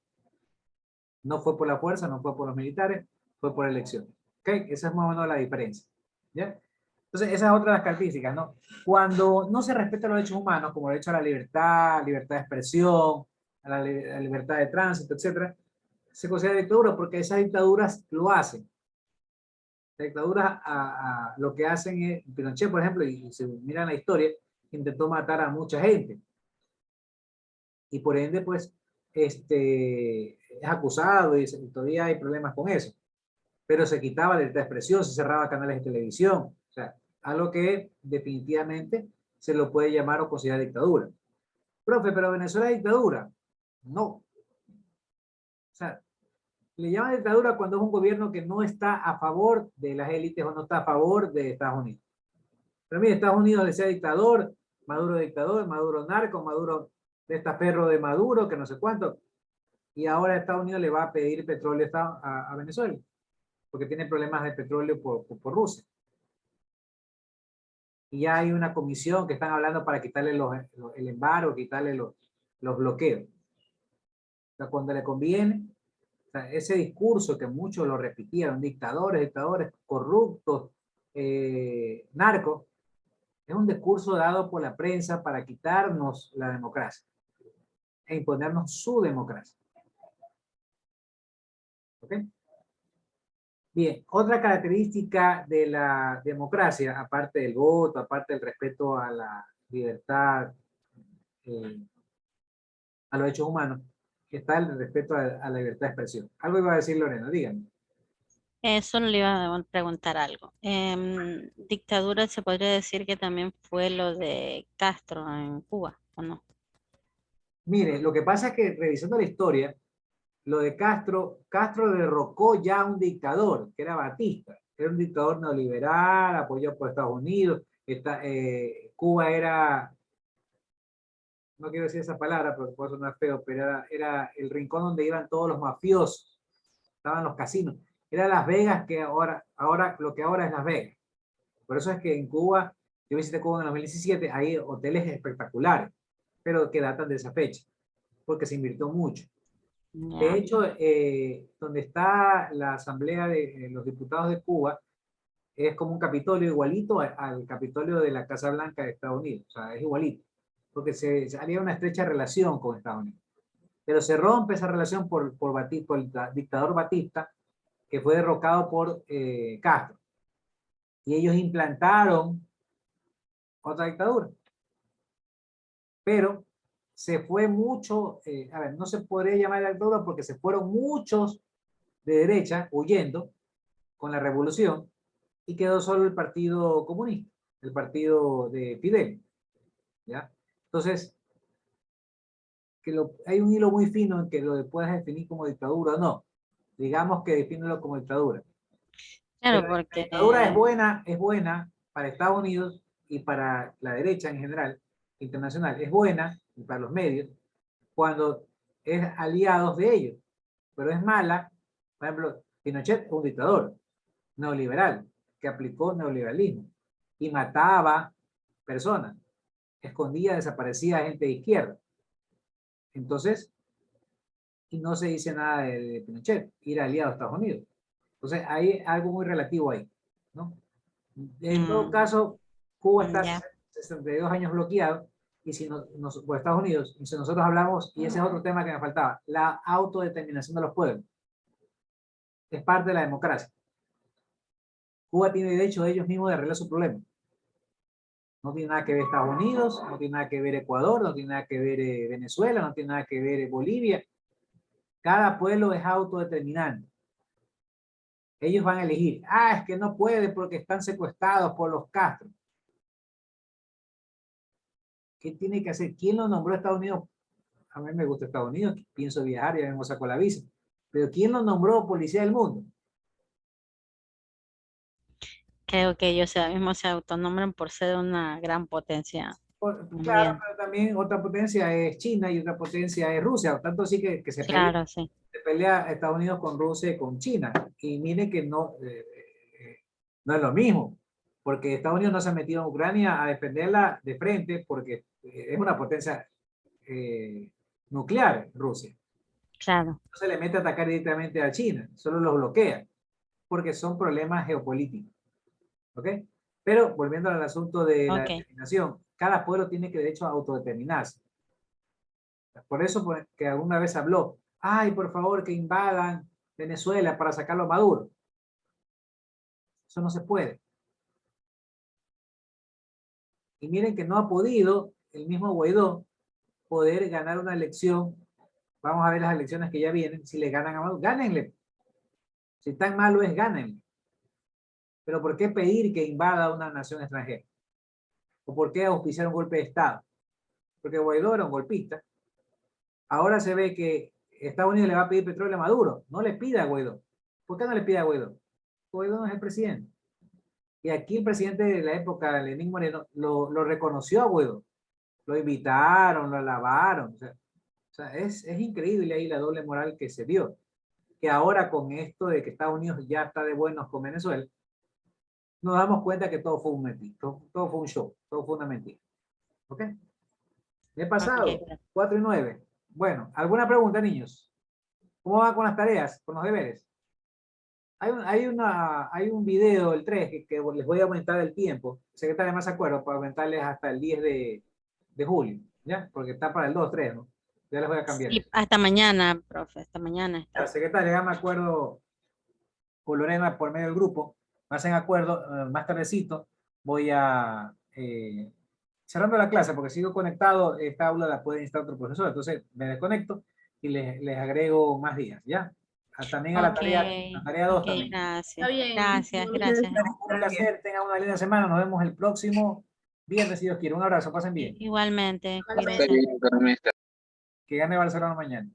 No fue por la fuerza, no fue por los militares, fue por elecciones. ¿Ok? Esa es más o menos la diferencia. ¿Ya? Entonces, esa es otra de las características, ¿no? Cuando no se respetan los derechos humanos, como el derecho a la libertad de expresión, a la libertad de tránsito, etc., se considera dictadura porque esas dictaduras lo hacen. Las dictaduras lo que hacen es, Pinochet, por ejemplo, y si miran la historia, intentó matar a mucha gente. Y por ende, pues, es acusado y todavía hay problemas con eso. Pero se quitaba la libertad de expresión, se cerraba canales de televisión. O sea, algo que definitivamente se lo puede llamar o considerar dictadura. Profe, pero Venezuela es dictadura. No. O sea, le llaman dictadura cuando es un gobierno que no está a favor de las élites o no está a favor de Estados Unidos. Pero mire, Estados Unidos le sea dictador, Maduro narco, Maduro testaferro de Maduro, que no sé cuánto. Y ahora Estados Unidos le va a pedir petróleo a Venezuela, porque tiene problemas de petróleo por Rusia. Y ya hay una comisión que están hablando para quitarle el embargo, quitarle los bloqueos. O sea, cuando le conviene, o sea, ese discurso que muchos lo repitieron, dictadores, corruptos, narcos, es un discurso dado por la prensa para quitarnos la democracia e imponernos su democracia. ¿Ok? Bien, otra característica de la democracia, aparte del voto, aparte del respeto a la libertad a los derechos humanos, que está el respeto a la libertad de expresión. Algo iba a decir Lorena, díganme. Solo le iba a preguntar algo. Dictadura se podría decir que también fue lo de Castro en Cuba, ¿o no? Mire, lo que pasa es que revisando la historia, lo de Castro derrocó ya a un dictador, que era Batista. Era un dictador neoliberal, apoyado por Estados Unidos. Cuba era, no quiero decir esa palabra porque puede sonar feo, pero era el rincón donde iban todos los mafiosos. Estaban los casinos. Era Las Vegas, que ahora lo que ahora es Las Vegas. Por eso es que en Cuba, yo visité Cuba en el 2017, hay hoteles espectaculares, pero que datan de esa fecha, porque se invirtió mucho. De hecho, donde está la Asamblea de los Diputados de Cuba, es como un Capitolio igualito al Capitolio de la Casa Blanca de Estados Unidos. O sea, es igualito, porque se haría una estrecha relación con Estados Unidos. Pero se rompe esa relación por el dictador Batista, que fue derrocado por Castro. Y ellos implantaron otra dictadura. Pero se fue mucho, a ver, no se podría llamar dictadura porque se fueron muchos de derecha huyendo con la revolución y quedó solo el Partido Comunista, el partido de Fidel. ¿Ya? Entonces, hay un hilo muy fino en que lo puedas definir como dictadura o no. Digamos que defínelo como dictadura. Claro, Pero porque... la dictadura es buena para Estados Unidos y para la derecha en general, internacional. Es buena y para los medios cuando es aliados de ellos. Pero es mala, por ejemplo, Pinochet es un dictador neoliberal que aplicó neoliberalismo y mataba personas, escondía, desaparecía gente de izquierda. Entonces, y no se dice nada de Pinochet, ir aliado a Estados Unidos. Entonces, hay algo muy relativo ahí, ¿no? En todo caso, Cuba está 62 años bloqueado, y si por Estados Unidos, y si nosotros hablamos, y ese es otro tema que me faltaba, la autodeterminación de los pueblos. Es parte de la democracia. Cuba tiene derecho ellos mismos de arreglar su problema. No tiene nada que ver Estados Unidos, no tiene nada que ver Ecuador, no tiene nada que ver Venezuela, no tiene nada que ver Bolivia. Cada pueblo es autodeterminante. Ellos van a elegir. Ah, es que no puede porque están secuestrados por los Castro. ¿Qué tiene que hacer? ¿Quién lo nombró a Estados Unidos? A mí me gusta Estados Unidos, pienso viajar, ya vengo saco la visa. Pero ¿quién lo nombró policía del mundo? Creo que ellos mismos se autonombran por ser una gran potencia Claro, mundial. pero también otra potencia es China y otra potencia es Rusia. Tanto así que se pelea, Claro, sí. se pelea Estados Unidos con Rusia y con China. Y mire que no es lo mismo. Porque Estados Unidos no se ha metido en Ucrania a defenderla de frente porque es una potencia nuclear, Rusia. Claro. No se le mete a atacar directamente a China, solo los bloquea, porque son problemas geopolíticos. ¿Ok? Pero volviendo al asunto de la determinación, cada pueblo tiene derecho a autodeterminarse. Por eso que alguna vez habló, ay, por favor, que invadan Venezuela para sacarlo a Maduro. Eso no se puede. Y miren que no ha podido el mismo Guaidó poder ganar una elección. Vamos a ver las elecciones que ya vienen. Si le ganan a Maduro, gánenle. Si tan malo es, gánenle. Pero ¿por qué pedir que invada una nación extranjera? ¿O por qué auspiciar un golpe de Estado? Porque Guaidó era un golpista. Ahora se ve que Estados Unidos le va a pedir petróleo a Maduro. No le pida a Guaidó. ¿Por qué no le pide a Guaidó? Guaidó no es el presidente. Y aquí el presidente de la época, Lenín Moreno, lo reconoció a Guaidó. Lo invitaron, lo alabaron. O sea, es increíble ahí la doble moral que se dio. Que ahora con esto de que Estados Unidos ya está de buenos con Venezuela, nos damos cuenta que todo fue un mentira, todo fue un show, todo fue una mentira. ¿Ok? He pasado, 4 y 9. Bueno, ¿alguna pregunta, niños? ¿Cómo van con las tareas, con los deberes? Hay un video, el 3, que les voy a aumentar el tiempo. Secretaria, más acuerdo, para aumentarles hasta el 10 de julio, ¿ya? Porque está para el 2, 3, ¿no? Ya les voy a cambiar. Sí, hasta mañana, profe, hasta mañana está. La secretaria, ya me acuerdo con Lorena por medio del grupo, más en acuerdo, más tardecito, voy a cerrando la clase, porque sigo conectado, esta aula la puede instalar otro profesor, entonces me desconecto y les agrego más días, ¿ya? También a la tarea 2 Ok, también. gracias. Está bien. Gracias, gracias. Un placer, tengan una linda semana, nos vemos el próximo viernes si Dios quiere. Un abrazo, pasen bien. Igualmente, Igualmente. cuídense. Que gane Barcelona mañana.